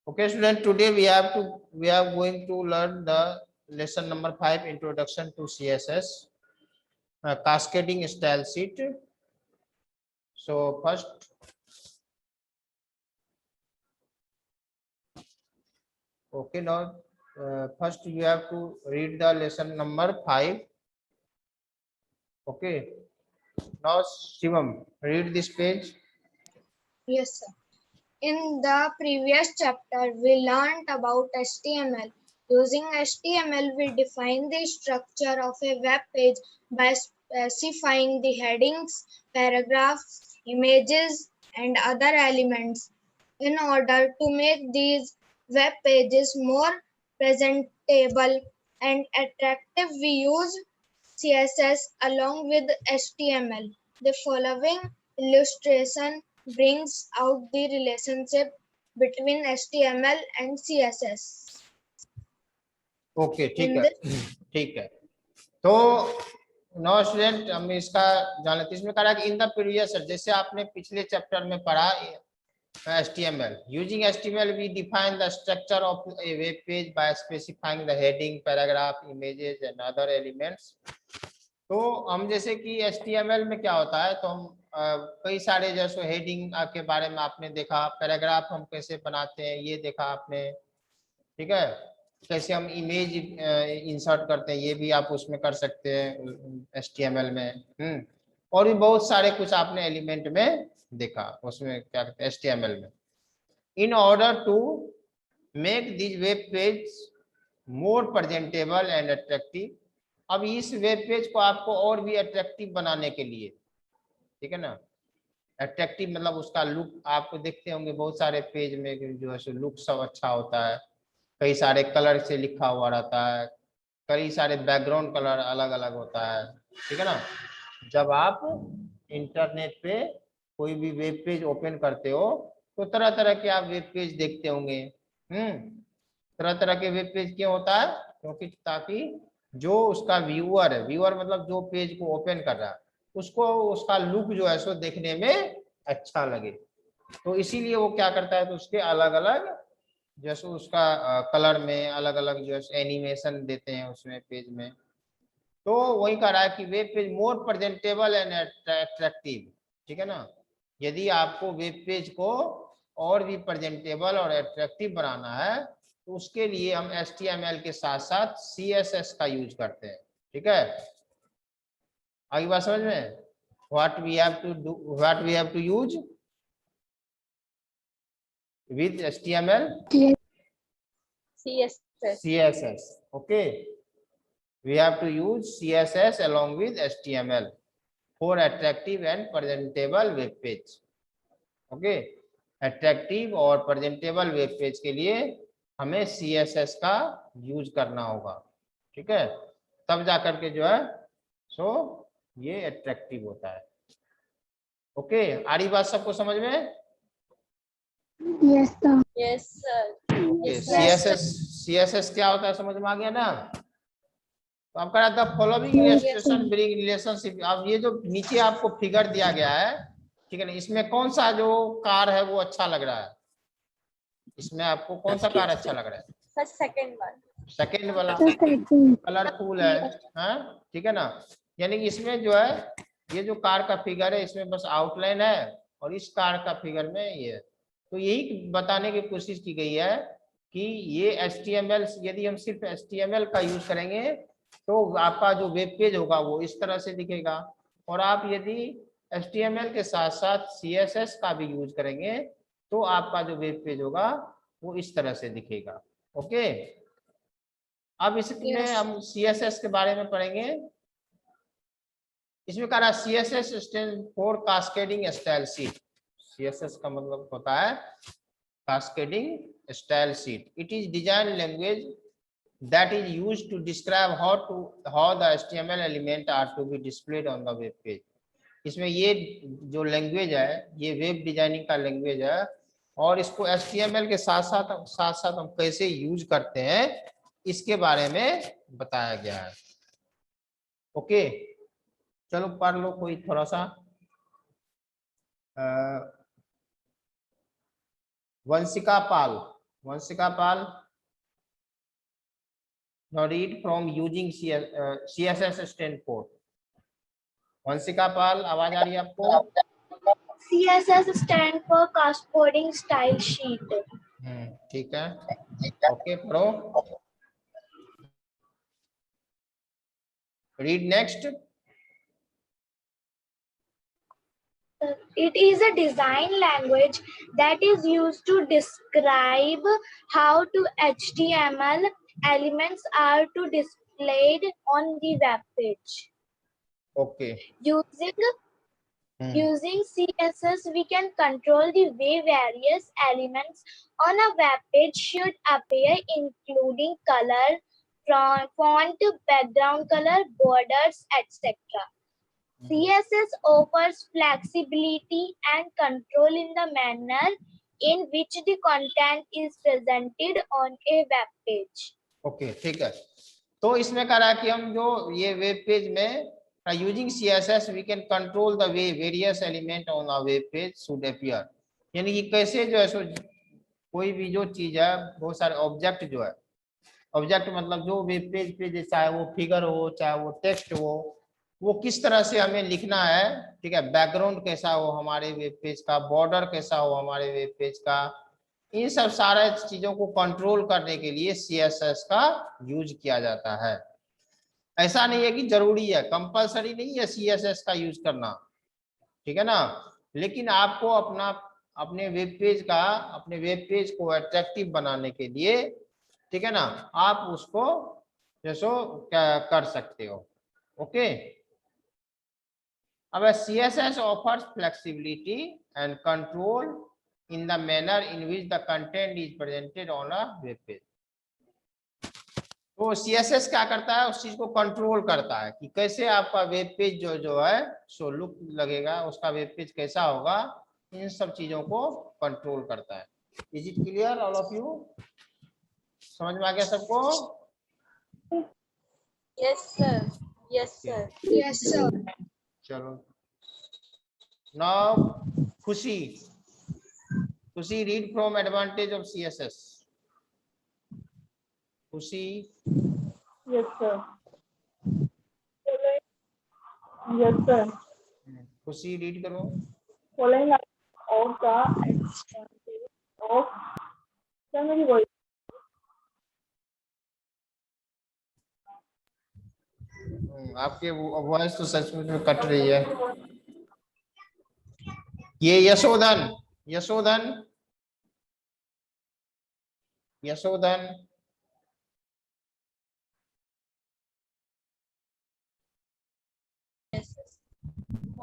Okay, student. Today we are going to learn the lesson number 5, Introduction to CSS, Cascading Style Sheet. So first, okay, now first you have to read the lesson number 5. Okay. Now Shivam, read this page. Yes, sir. In the previous chapter, we learned about HTML. Using HTML, we define the structure of a web page by specifying the headings, paragraphs, images, and other elements. In order to make these web pages more presentable and attractive, we use CSS along with HTML. The following illustration brings out the relationship between HTML and CSS. Okay ठीक In है, ठीक है। तो no student, हम इसका जान लेते हैं। इसमें कहा कि इन द प्रीवियस, जैसे आपने पिछले चैप्टर में पढ़ा HTML. Using HTML we define the structure of a web page by specifying the heading, paragraph, images and other elements. तो हम जैसे कि HTML में क्या होता है, तो हम कई सारे जैसे हेडिंग के बारे में आपने देखा, पैराग्राफ हम कैसे बनाते हैं ये देखा आपने, ठीक है। कैसे हम इमेज इंसर्ट करते हैं ये भी आप उसमें कर सकते हैं HTML में। और भी बहुत सारे कुछ आपने एलिमेंट में देखा, उसमें क्या कहते हैं HTML में। In order to make this web page more presentable and attractive. अब इस वेब पेज को आपको और भी अट्रैक्टिव बनाने के लिए, ठीक है ना, अट्रैक्टिव मतलब उसका लुक, आपको देखते होंगे बहुत सारे पेज में जो है सो लुक सब अच्छा होता है, कई सारे कलर से लिखा हुआ रहता है, कई सारे बैकग्राउंड कलर अलग अलग होता है, ठीक है ना। जब आप इंटरनेट पे कोई भी वेब पेज ओपन करते हो तो तरह तरह के आप वेब पेज देखते होंगे। तरह तरह के वेब पेज क्यों होता है, क्योंकि ताकि जो उसका व्यूअर है, व्यूअर मतलब जो पेज को ओपन कर रहा है, उसको उसका लुक जो है सो देखने में अच्छा लगे। तो इसीलिए वो क्या करता है, तो उसके अलग अलग जैसे उसका कलर में अलग अलग जो है एनिमेशन देते हैं उसमें पेज में। तो वही कह रहा है कि web page more presentable and attractive, ठीक है ना। यदि आपको वेब पेज को और भी प्रेजेंटेबल और अट्रैक्टिव बनाना है तो उसके लिए हम HTML के साथ साथ CSS का यूज करते हैं, ठीक है। आगे बात समझ में, what we have to do, what we have to use with HTML, CSS. Okay, we have to use CSS along with HTML for attractive and presentable web page. Okay, attractive और presentable web page के लिए हमें CSS का use करना होगा, ठीक है, तब जाकर के जो है सो ये अट्रैक्टिव होता है। ओके, आ रही बात सबको समझ में? Yes sir. Yes, sir. Okay, CSS क्या होता है समझ में आ गया ना। तो आपका रहता है फॉलोइंग इलस्ट्रेशन ब्रिंग रिलेशनशिप। अब ये जो नीचे आपको फिगर दिया गया है, ठीक है ना, इसमें कौन सा जो कार है वो अच्छा लग रहा है, इसमें आपको कौन सा कार अच्छा लग रहा है? सेकंड वाला कलरफुल है, हाँ ठीक है ना। यानी कि इसमें जो है ये जो कार का फिगर है इसमें बस आउटलाइन है और इस कार का फिगर में ये, तो यही बताने की कोशिश की गई है कि ये HTML, यदि हम सिर्फ HTML का यूज करेंगे तो आपका जो वेब पेज होगा वो इस तरह से दिखेगा, और आप यदि HTML के साथ साथ CSS का भी यूज करेंगे तो आपका जो वेब पेज होगा वो इस तरह से दिखेगा। ओके, अब इसमें हम CSS के बारे में पढ़ेंगे। इसमें कह रहा है CSS stand for cascading style sheet. CSS का मतलब होता है cascading style sheet. It is design language that is used to describe how the HTML element are to be displayed on the web page. इसमें ये जो language है ये web designing का लैंग्वेज है, और इसको HTML के साथ साथ हम कैसे यूज करते हैं इसके बारे में बताया गया है। ओके, चलो पढ़ लो कोई थोड़ा सा। वंशिका पाल, Vansika Pal. Now read from using CSS standard. Vanshika पाल, आवाज आ रही है आपको? CSS stand for cascading style sheet. ठीक है, ओके पढ़ो। Read next. It is a design language that is used to describe how to HTML elements are to displayed on the web page. Okay Using CSS, we can control the way various elements on a web page should appear, including color, font, background color, borders, etc. CSS offers flexibility and control in the manner in which the content is presented on a web page. Okay ठीक है, तो इसमें कह रहा है कि हम जो ये वेब पेज में using CSS we can control the way various element on a web page should appear, यानी कि कैसे जो है सो कोई भी जो चीज है, बहुत सारे ऑब्जेक्ट जो है, ऑब्जेक्ट मतलब जो वेब पेज पे चाहे वो फिगर हो चाहे वो टेक्स्ट हो, वो किस तरह से हमें लिखना है, ठीक है, बैकग्राउंड कैसा हो हमारे वेब पेज का, बॉर्डर कैसा हो हमारे वेब पेज का, इन सब सारे चीजों को कंट्रोल करने के लिए CSS का यूज किया जाता है। ऐसा नहीं है कि जरूरी है, कंपलसरी नहीं है CSS का यूज करना, ठीक है ना, लेकिन आपको अपने वेब पेज को अट्रैक्टिव बनाने के लिए, ठीक है ना, आप उसको जैसो कर सकते हो। ओके, अब CSS offers flexibility and control in the manner in which the content is presented on a web page. तो CSS क्या करता है, उस चीज को कंट्रोल करता है कि कैसे आपका वेब पेज जो है सो लुक लगेगा, उसका वेब पेज कैसा होगा, इन सब चीजों को कंट्रोल करता है। Is it clear all of you? समझ में आ गया सबको? Yes, sir. Yes, sir. Yes, sir. चलो, नाउ खुशी read from advantage of CSS। खुशी। Yes, sir. Yes, sir. खुशी रीड करो। Following up of the advantage of primary voice. आपके वॉइस तो सचमुच में कट रही है। ये Yashodhan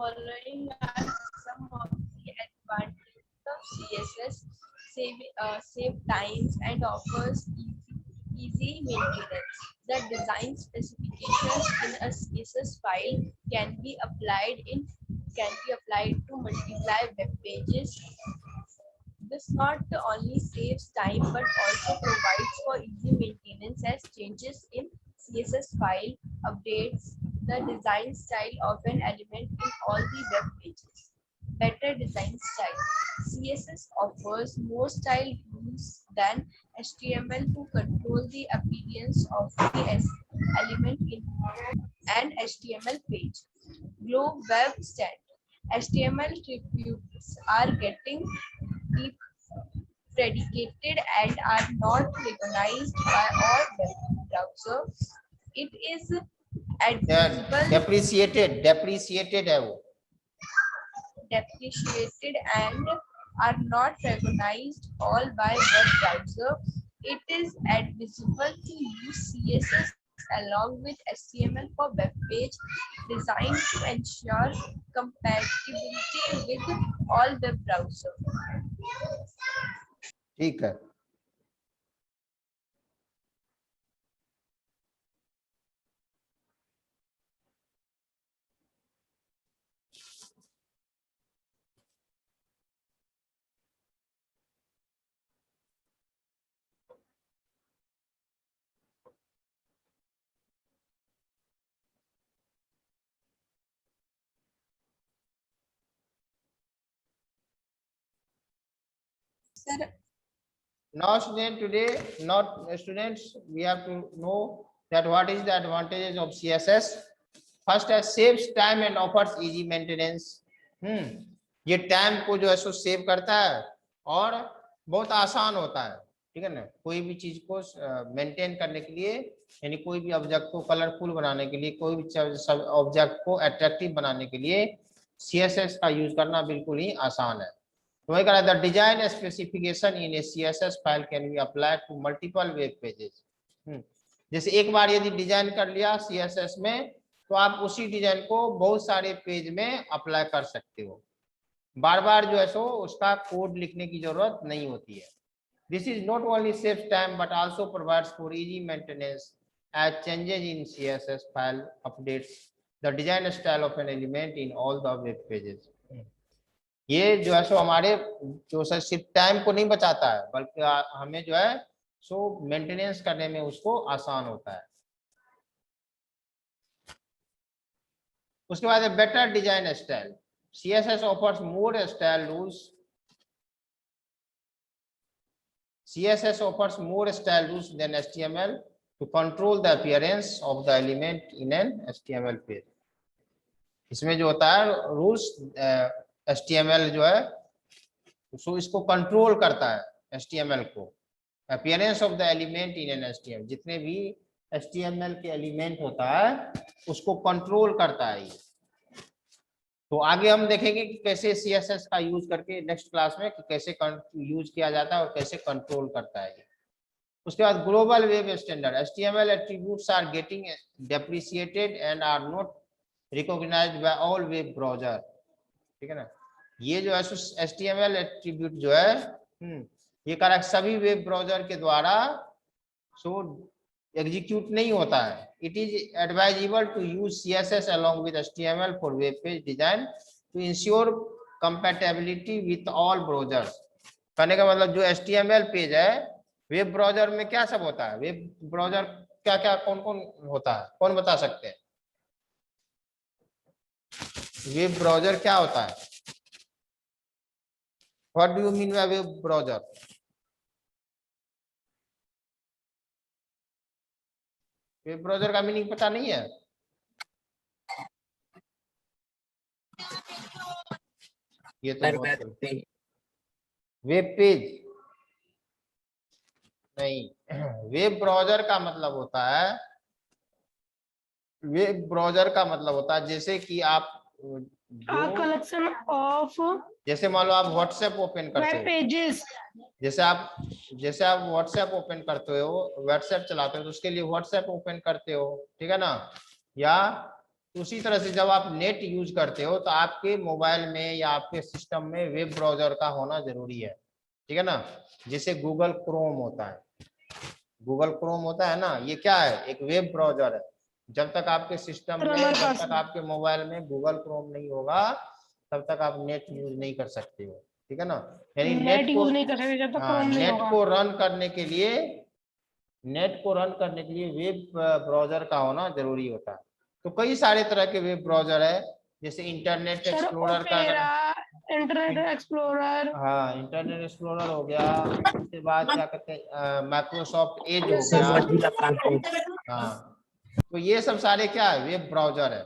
Following are some of the advantages of CSS: save times and offers easy maintenance. The design specifications in a CSS file can be applied to multiply web pages. This not only saves time but also provides for easy maintenance, as changes in CSS file updates the design style of an element in all the web pages. Better design style. CSS offers more style rules than HTML to control the appearance of the element in an HTML page. Globe Web Stand. HTML attributes are getting deprecated and are not recognized by all web browsers. It is admissible, depreciated है वो, depreciated and are not recognized all by web browser. It is advisable to use CSS along with HTML for web page designed to ensure compatibility with all web browser. ठीक है। Sir, Now students, we have to know that what is the advantages of CSS. First है saves time and offers easy maintenance. ये time को जो है सो save करता है और बहुत आसान होता है, ठीक है ना। कोई भी चीज को मेंटेन करने के लिए, यानी कोई भी ऑब्जेक्ट को कलरफुल बनाने के लिए, कोई भी ऑब्जेक्ट को अट्रैक्टिव बनाने के लिए CSS का यूज करना बिल्कुल ही आसान है। तो वही कह रहा है, the design specification in a CSS file can be applied to multiple web pages. जैसे एक बार यदि डिजाइन कर लिया CSS में, तो आप उसी डिजाइन को बहुत सारे पेज में अप्लाई कर सकते हो, बार बार जो है सो उसका कोड लिखने की जरूरत नहीं होती है। This is not only saves time but also provides for easy maintenance as changes in CSS file updates the design style of an element in all the web pages. ये जो है सो हमारे जो है सिर्फ टाइम को नहीं बचाता है, बल्कि हमें जो है सो मेंटेनेंस करने में उसको आसान होता है। उसके बाद है better design style. CSS offers more style rules. CSS offers more style rules than HTML to control the appearance of the element in an HTML page. इसमें जो होता है रूल्स, HTML जो है सो इसको कंट्रोल करता है HTML को, appearance of the element in an HTML, जितने भी HTML के एलिमेंट होता है उसको कंट्रोल करता है ये। तो आगे हम देखेंगे कि कैसे CSS का यूज करके नेक्स्ट क्लास में कि कैसे यूज किया जाता है और कैसे कंट्रोल करता है। उसके बाद global web standard. HTML attributes are getting deprecated and are not recognized by all web browser, ठीक है ना। ये जो है HTML एट्रीब्यूट जो है ये कारक सभी वेब ब्राउज़र के द्वारा एग्जीक्यूट नहीं होता है। It is advisable to use CSS along with HTML for web page design to ensure compatibility with all browsers। कहने का मतलब जो HTML पेज है वेब ब्राउज़र में क्या सब होता है, वेब ब्राउज़र क्या क्या कौन कौन होता है, कौन बता सकते हैं? वेब ब्राउज़र क्या होता है? What do you mean by web browser? Web browser का मीनिंग पता नहीं है? ये तो वेब पेज नहीं, वेब ब्राउज़र का मतलब होता है, वेब ब्राउज़र का मतलब होता है जैसे कि आप कलेक्शन ऑफ, जैसे मान लो आप व्हाट्सएप ओपन करते हो, पेजेस, जैसे आप व्हाट्सएप ओपन करते हो, व्हाट्सएप चलाते हो तो उसके लिए व्हाट्सएप ओपन करते हो, ठीक है ना। या उसी तरह से जब आप नेट यूज करते हो तो आपके मोबाइल में या आपके सिस्टम में वेब ब्राउज़र का होना जरूरी है, ठीक है ना। जैसे गूगल क्रोम होता है, गूगल क्रोम होता है ना, ये क्या है, एक वेब ब्राउज़र है। जब तक आपके सिस्टम में, जब तक आपके मोबाइल में गूगल क्रोम नहीं होगा तब तक आप नेट यूज नहीं कर सकते हो, ठीक है ना। यानी नेट यूज नहीं कर सकते जब तक क्रोम नहीं होगा। नेट को रन करने के लिए वेब ब्राउज़र का होना जरूरी होता है। तो कई सारे तरह के वेब ब्राउज़र है, जैसे इंटरनेट एक्सप्लोरर का, इंटरनेट एक्सप्लोरर, हाँ इंटरनेट एक्सप्लोरर हो गया। उसके बाद क्या कहते हैं, माइक्रोसॉफ्ट एज हो गया। हाँ, तो ये सब सारे क्या है, वेब ब्राउज़र है।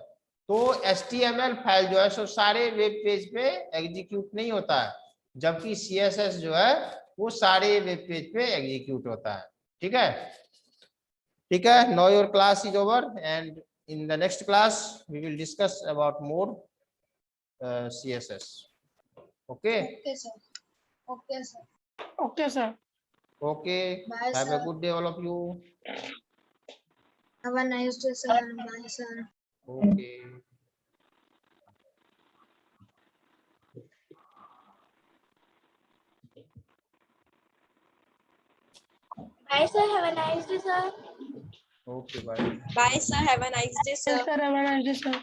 तो HTML फाइल जो है सो सारे वेब पेज पे एग्जीक्यूट नहीं होता है, जबकि CSS जो है वो सारे वेब पेज पे एग्जीक्यूट होता है, ठीक है। ठीक है, now your class is over and in the next class we will discuss about more CSS. Okay. Okay, sir. Okay, sir. okay sir, Okay, Bye, have sir. a good day all of you. Have a nice day, sir. Bye, sir. Okay. Bye, sir. Have a nice day, sir. Okay, bye. Bye, sir. Have a nice day, sir. sir, have a nice day, sir.